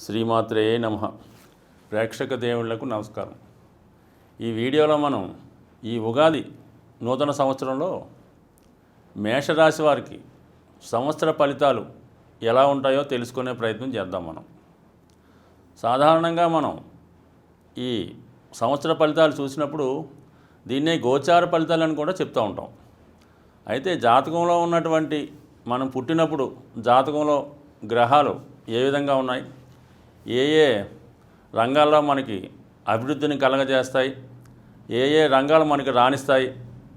శ్రీమాత్రే నమః. ప్రేక్షక దేవుళ్లకు నమస్కారం. ఈ వీడియోలో మనం ఈ ఉగాది నూతన సంవత్సరంలో మేషరాశి వారికి సంవత్సర ఫలితాలు ఎలా ఉంటాయో తెలుసుకునే ప్రయత్నం చేద్దాం. సాధారణంగా మనం ఈ సంవత్సర ఫలితాలు చూసినప్పుడు దీన్నే గోచార ఫలితాలని కూడా చెప్తూ ఉంటాం. అయితే జాతకంలో ఉన్నటువంటి మనం పుట్టినప్పుడు జాతకంలో గ్రహాలు ఏ విధంగా ఉన్నాయి, ఏ ఏ రంగాల్లో మనకి అభివృద్ధిని కలగజేస్తాయి, ఏ ఏ రంగాలు మనకి రాణిస్తాయి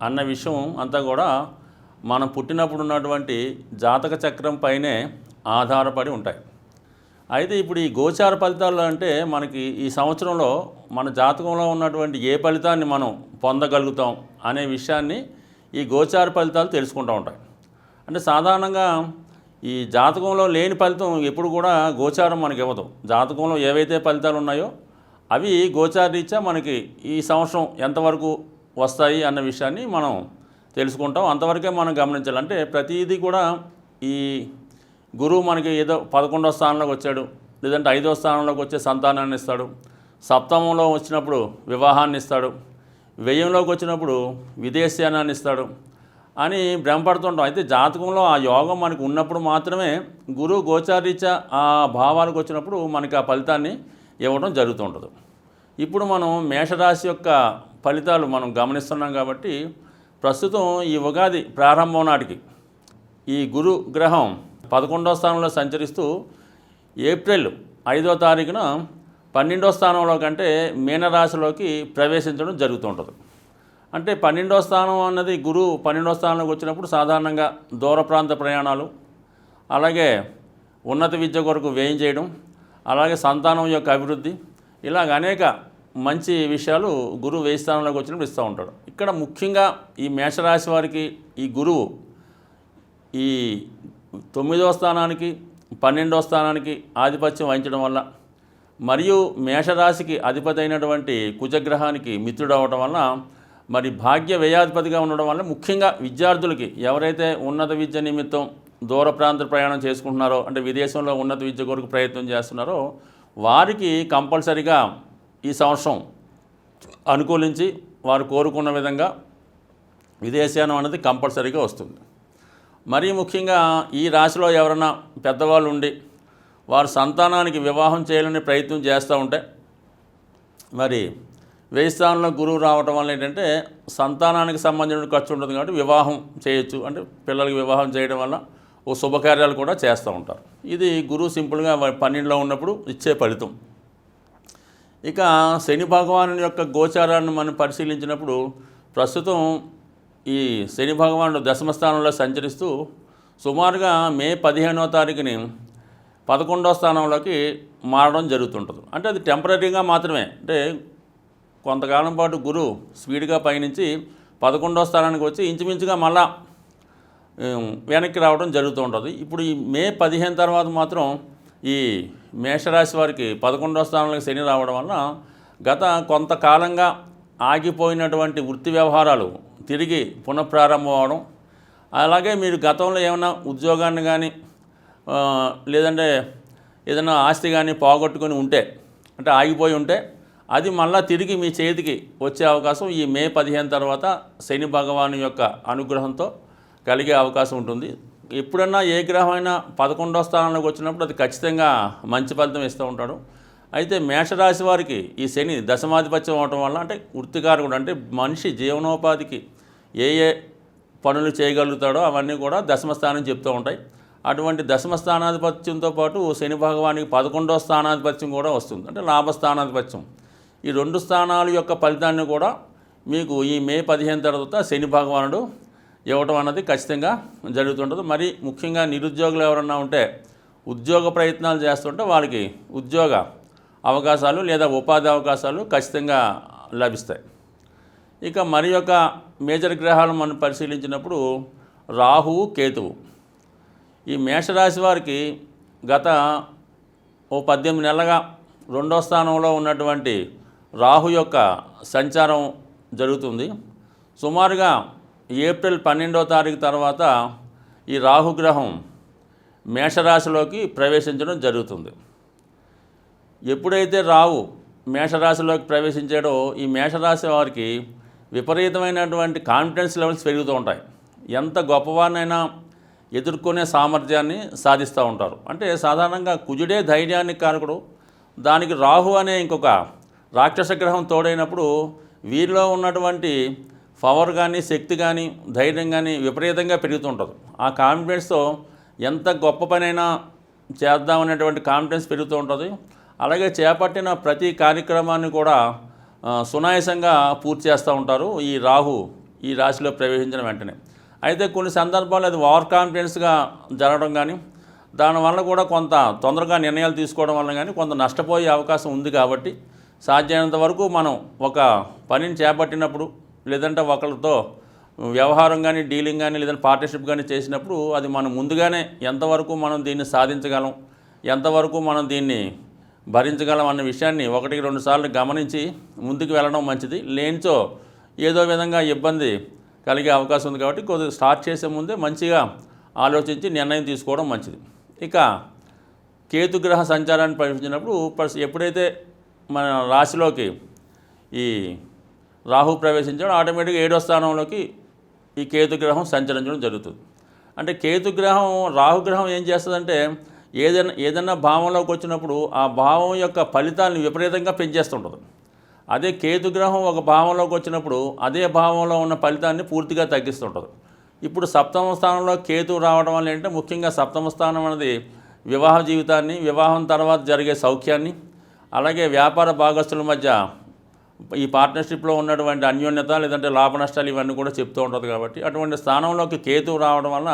అన్న విషయం అంతా కూడా మనం పుట్టినప్పుడు ఉన్నటువంటి జాతక చక్రం పైనే ఆధారపడి ఉంటాయి. అయితే ఇప్పుడు ఈ గోచార ఫలితాలు అంటే మనకి ఈ సంవత్సరంలో మన జాతకంలో ఉన్నటువంటి ఏ ఫలితాన్ని మనం పొందగలుగుతాం అనే విషయాన్ని ఈ గోచార ఫలితాలు తెలుసుకుంటూ ఉంటాయి. అంటే సాధారణంగా ఈ జాతకంలో లేని ఫలితం ఎప్పుడు కూడా గోచారం మనకి ఇవ్వదు. జాతకంలో ఏవైతే ఫలితాలు ఉన్నాయో అవి గోచారరీత్యా మనకి ఈ సంవత్సరం ఎంతవరకు వస్తాయి అన్న విషయాన్ని మనం తెలుసుకుంటాం. అంతవరకే మనం గమనించాలి. అంటే ప్రతిదీ కూడా ఈ గురువు మనకి ఏదో 11వ స్థానంలోకి వచ్చాడు, లేదంటే 5వ స్థానంలోకి వచ్చే సంతానాన్ని ఇస్తాడు, సప్తమంలో వచ్చినప్పుడు వివాహాన్ని ఇస్తాడు, వ్యయంలోకి వచ్చినప్పుడు విదేశయానాన్ని ఇస్తాడు అని భ్రమపడుతుంటాం. అయితే జాతకంలో ఆ యోగం మనకు ఉన్నప్పుడు మాత్రమే గురువు గోచారీత్యా ఆ భావాలకు వచ్చినప్పుడు మనకి ఆ ఫలితాన్ని ఇవ్వడం జరుగుతుంటుంది. ఇప్పుడు మనం మేషరాశి యొక్క ఫలితాలు మనం గమనిస్తున్నాం కాబట్టి ప్రస్తుతం ఈ ఉగాది ప్రారంభం నాటికి ఈ గురు గ్రహం 11వ స్థానంలో సంచరిస్తూ ఏప్రిల్ 5వ తారీఖున 12వ స్థానంలో కంటే మీనరాశిలోకి ప్రవేశించడం జరుగుతుంటుంది. అంటే 12వ స్థానం అన్నది గురువు 12వ స్థానంలోకి వచ్చినప్పుడు సాధారణంగా దూర ప్రాంత ప్రయాణాలు, అలాగే ఉన్నత విద్య కొరకు వ్యయం చేయడం, అలాగే సంతానం యొక్క అభివృద్ధి, ఇలాగ అనేక మంచి విషయాలు గురువు 10వ స్థానంలోకి వచ్చినప్పుడు ఇస్తూ ఉంటాడు. ఇక్కడ ముఖ్యంగా ఈ మేషరాశి వారికి ఈ గురువు ఈ 9వ స్థానానికి 12వ స్థానానికి ఆధిపత్యం వహించడం వల్ల, మరియు మేషరాశికి అధిపతి అయినటువంటి కుజగ్రహానికి మిత్రుడవడం వల్ల, మరి భాగ్య వ్యయాధిపతిగా ఉండడం వల్ల ముఖ్యంగా విద్యార్థులకి ఎవరైతే ఉన్నత విద్య నిమిత్తం దూర ప్రాంత ప్రయాణం చేసుకుంటున్నారో, అంటే విదేశంలో ఉన్నత విద్య కొరకు ప్రయత్నం చేస్తున్నారో వారికి కంపల్సరిగా ఈ సంవత్సరం అనుకూలించి వారు కోరుకున్న విధంగా విదేశయానం అనేది కంపల్సరీగా వస్తుంది. మరీ ముఖ్యంగా ఈ రాశిలో ఎవరైనా పెద్దవాళ్ళు ఉండి వారు సంతానానికి వివాహం చేయాలని ప్రయత్నం చేస్తూ ఉంటే, మరి 10వ స్థానంలో గురువు రావటం వల్ల ఏంటంటే సంతానానికి సంబంధించిన ఖర్చు ఉంటుంది కాబట్టి వివాహం చేయొచ్చు. అంటే పిల్లలకి వివాహం చేయడం వల్ల ఓ శుభకార్యాలు కూడా చేస్తూ ఉంటారు. ఇది గురువు సింపుల్గా 12లో ఉన్నప్పుడు ఇచ్చే ఫలితం. ఇక శని భగవాను యొక్క గోచారాన్ని మనం పరిశీలించినప్పుడు ప్రస్తుతం ఈ శని భగవానుడు దశమ స్థానంలో సంచరిస్తూ సుమారుగా మే 15వ తారీఖుని 11వ స్థానంలోకి మారడం జరుగుతుంటుంది. అంటే అది టెంపరీగా మాత్రమే. అంటే కొంతకాలం పాటు గురువు స్పీడ్గా పయనించి 11వ స్థానానికి వచ్చి ఇంచుమించుగా మళ్ళా వెనక్కి రావడం జరుగుతూ ఉంటుంది. ఇప్పుడు ఈ మే 15 తర్వాత మాత్రం ఈ మేషరాశి వారికి 11వ స్థానంలోకి శని రావడం వల్ల గత కొంతకాలంగా ఆగిపోయినటువంటి వృత్తి వ్యవహారాలు తిరిగి పునఃప్రారంభం అవడం, అలాగే మీరు గతంలో ఏమైనా ఉద్యోగాన్ని కానీ లేదంటే ఏదైనా ఆస్తి కానీ పోగొట్టుకొని ఉంటే, అంటే ఆగిపోయి ఉంటే అది మళ్ళా తిరిగి మీ చేతికి వచ్చే అవకాశం ఈ మే 15 తర్వాత శని భగవాను యొక్క అనుగ్రహంతో కలిగే అవకాశం ఉంటుంది. ఎప్పుడన్నా ఏ గ్రహం అయినా 11వ స్థానంలోకి వచ్చినప్పుడు అది ఖచ్చితంగా మంచి ఫలితం ఇస్తూ ఉంటాడు. అయితే మేషరాశి వారికి ఈ శని దశమాధిపత్యం అవడం వల్ల, అంటే వృత్తికారకుడు, అంటే మనిషి జీవనోపాధికి ఏ ఏ పనులు చేయగలుగుతాడో అవన్నీ కూడా దశమ స్థానం చెప్తూ ఉంటాయి. అటువంటి దశమ స్థానాధిపత్యంతో పాటు శని భగవానికి 11వ స్థానాధిపత్యం కూడా వస్తుంది, అంటే లాభస్థానాధిపత్యం. ఈ 2 స్థానాల యొక్క ఫలితాన్ని కూడా మీకు ఈ మే 15 తర్వాత శని భగవానుడు ఇవ్వటం అన్నది ఖచ్చితంగా జరుగుతుంటుంది. మరి ముఖ్యంగా నిరుద్యోగులు ఎవరన్నా ఉంటే ఉద్యోగ ప్రయత్నాలు చేస్తుంటే వాళ్ళకి ఉద్యోగ అవకాశాలు లేదా ఉపాధి అవకాశాలు ఖచ్చితంగా లభిస్తాయి. ఇక మరి యొక్క మేజర్ గ్రహాలు మనం పరిశీలించినప్పుడు రాహువు, కేతువు. ఈ మేషరాశి వారికి గత 18 నెలలుగా 2వ స్థానంలో ఉన్నటువంటి రాహు యొక్క సంచారం జరుగుతుంది. సుమారుగా ఏప్రిల్ 12వ తారీఖు తర్వాత ఈ రాహుగ్రహం మేషరాశిలోకి ప్రవేశించడం జరుగుతుంది. ఎప్పుడైతే రాహు మేషరాశిలోకి ప్రవేశించాడో ఈ మేషరాశి వారికి విపరీతమైనటువంటి కాన్ఫిడెన్స్ లెవెల్స్ పెరుగుతూ ఉంటాయి. ఎంత గొప్పవారినైనా ఎదుర్కొనే సామర్థ్యాన్ని సాధిస్తూ ఉంటారు. అంటే సాధారణంగా కుజుడే ధైర్యానికి కారకుడు. దానికి రాహు అనే ఇంకొక రాక్షస గ్రహం తోడైనప్పుడు వీరిలో ఉన్నటువంటి పవర్ కానీ, శక్తి కానీ, ధైర్యం కానీ విపరీతంగా పెరుగుతుంటుంది. ఆ కాన్ఫిడెన్స్తో ఎంత గొప్ప పనైనా చేద్దామనేటువంటి కాన్ఫిడెన్స్ పెరుగుతూ ఉంటుంది. అలాగే చేపట్టిన ప్రతి కార్యక్రమాన్ని కూడా సునాయాసంగా పూర్తి చేస్తూ ఉంటారు ఈ రాహు ఈ రాశిలో ప్రవేశించిన వెంటనే. అయితే కొన్ని సందర్భాల్లో అది ఓవర్ కాన్ఫిడెన్స్గా జరగడం కానీ, దానివల్ల కూడా కొంత తొందరగా నిర్ణయాలు తీసుకోవడం వల్ల కానీ కొంత నష్టపోయే అవకాశం ఉంది. కాబట్టి సాధ్యమైనంత వరకు మనం ఒక పనిని చేపట్టినప్పుడు, లేదంటే ఒకరితో వ్యవహారం కానీ, డీలింగ్ కానీ, లేదంటే పార్ట్నర్షిప్ కానీ చేసినప్పుడు అది మనం ముందుగానే ఎంతవరకు మనం దీన్ని సాధించగలం, ఎంతవరకు మనం దీన్ని భరించగలం అన్న విషయాన్ని 1-2 సార్లు గమనించి ముందుకు వెళ్ళడం మంచిది. లేనిచో ఏదో విధంగా ఇబ్బంది కలిగే అవకాశం ఉంది. కాబట్టి కొద్దిగా స్టార్ట్ చేసే ముందే మంచిగా ఆలోచించి నిర్ణయం తీసుకోవడం మంచిది. ఇక కేతుగ్రహ సంచారాన్ని ప్రవేశించినప్పుడు ఎప్పుడైతే మన రాశిలోకి ఈ రాహు ప్రవేశించాడో ఆటోమేటిక్గా 7వ స్థానంలోకి ఈ కేతుగ్రహం సంచరించడం జరుగుతుంది. అంటే కేతుగ్రహం రాహుగ్రహం ఏం చేస్తుందంటే ఏదైనా భావంలోకి వచ్చినప్పుడు ఆ భావం యొక్క ఫలితాలను విపరీతంగా పెంచేస్తుంటుంది. అదే కేతుగ్రహం ఒక భావంలోకి వచ్చినప్పుడు అదే భావంలో ఉన్న ఫలితాన్ని పూర్తిగా తగ్గిస్తుంటుంది. ఇప్పుడు సప్తమ స్థానంలో కేతు రావడం వల్ల ఏంటంటే ముఖ్యంగా సప్తమ స్థానం అనేది వివాహ జీవితాన్ని, వివాహం తర్వాత జరిగే సౌఖ్యాన్ని, అలాగే వ్యాపార భాగస్తుల మధ్య ఈ పార్ట్నర్షిప్లో ఉన్నటువంటి అన్యోన్యత, లేదంటే లాభ నష్టాలు ఇవన్నీ కూడా చెప్తూ ఉంటుంది. కాబట్టి అటువంటి స్థానంలోకి కేతు రావడం వల్ల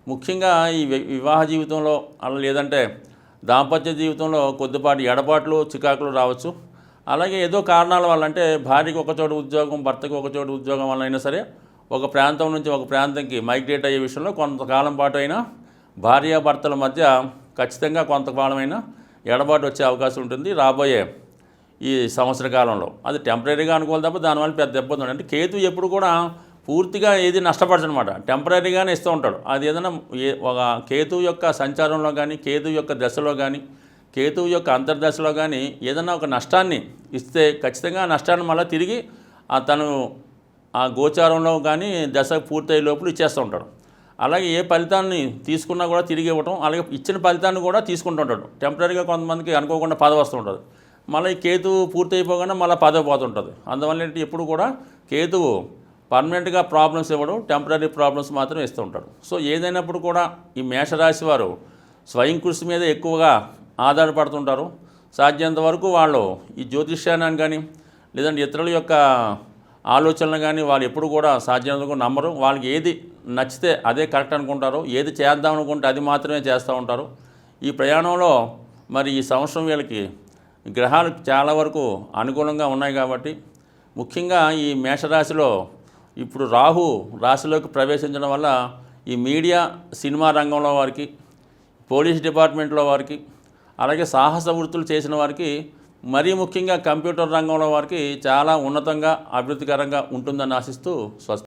ముఖ్యంగా ఈ వివాహ జీవితంలో అలా లేదంటే దాంపత్య జీవితంలో కొద్దిపాటి ఎడబాట్లు, చికాకులు రావచ్చు. అలాగే ఏదో కారణాల వల్ల, అంటే భార్యకి ఒకచోట ఉద్యోగం, భర్తకి ఒకచోట ఉద్యోగం వల్ల అయినా సరే ఒక ప్రాంతం నుంచి ఒక ప్రాంతంకి మైగ్రేట్ అయ్యే విషయంలో కొంతకాలం పాటు అయినా భార్యాభర్తల మధ్య ఖచ్చితంగా కొంతకాలమైనా ఎడబాటు వచ్చే అవకాశం ఉంటుంది రాబోయే ఈ సంవత్సర కాలంలో. అది టెంపరీగా అనుకోవాలి తప్ప దానివల్ల పెద్ద ఇబ్బంది ఉండదు. అంటే కేతు ఎప్పుడు కూడా పూర్తిగా ఏది నష్టపడదనమాట, టెంపరీగానే ఇస్తూ ఉంటాడు. అది ఏదైనా ఒక కేతువు యొక్క సంచారంలో కానీ, కేతువు యొక్క దశలో కానీ, కేతువు యొక్క అంతర్దశలో కానీ ఏదైనా ఒక నష్టాన్ని ఇస్తే ఖచ్చితంగా ఆ నష్టాన్ని మళ్ళీ తిరిగి తను ఆ గోచారంలో కానీ దశ పూర్తయ్యే లోపల ఇచ్చేస్తూ ఉంటాడు. అలాగే ఏ ఫలితాన్ని తీసుకున్నా కూడా తిరిగి ఇవ్వటం, అలాగే ఇచ్చిన ఫలితాన్ని కూడా తీసుకుంటూ ఉంటాడు. టెంపరీగా కొంతమందికి అనుకోకుండా పదవి వస్తూ ఉంటుంది, మళ్ళీ కేతువు పూర్తి అయిపోగానే మళ్ళీ పదవి పోతుంటుంది. అందువల్ల ఏంటి ఎప్పుడు కూడా కేతువు పర్మనెంట్గా ప్రాబ్లమ్స్ ఇవ్వడం, టెంపరీ ప్రాబ్లమ్స్ మాత్రం ఇస్తూ ఉంటాడు. సో ఏదైనప్పుడు కూడా ఈ మేషరాశి వారు స్వయం కృషి మీద ఎక్కువగా ఆధారపడుతుంటారు. సాధ్యంత వరకు వాళ్ళు ఈ జ్యోతిష్యాన్ని కానీ, లేదంటే ఇతరుల యొక్క ఆలోచనలు కానీ వాళ్ళు ఎప్పుడు కూడా సాధ్యమైనంత నమ్మరు. వాళ్ళకి ఏది నచ్చితే అదే కరెక్ట్ అనుకుంటారు, ఏది చేద్దాం అనుకుంటే అది మాత్రమే చేస్తూ ఉంటారు. ఈ ప్రయాణంలో మరి ఈ సంవత్సరం వీళ్ళకి గ్రహాలు చాలా వరకు అనుకూలంగా ఉన్నాయి. కాబట్టి ముఖ్యంగా ఈ మేషరాశిలో ఇప్పుడు రాహు రాశిలోకి ప్రవేశించడం వల్ల ఈ మీడియా, సినిమా రంగంలో వారికి, పోలీస్ డిపార్ట్మెంట్లో వారికి, అలాగే సాహస వృత్తులు చేసిన వారికి, మరీ ముఖ్యంగా కంప్యూటర్ రంగంలో వారికి చాలా ఉన్నతంగా, అభివృద్ధికరంగా ఉంటుందని ఆశిస్తూ స్వస్తి.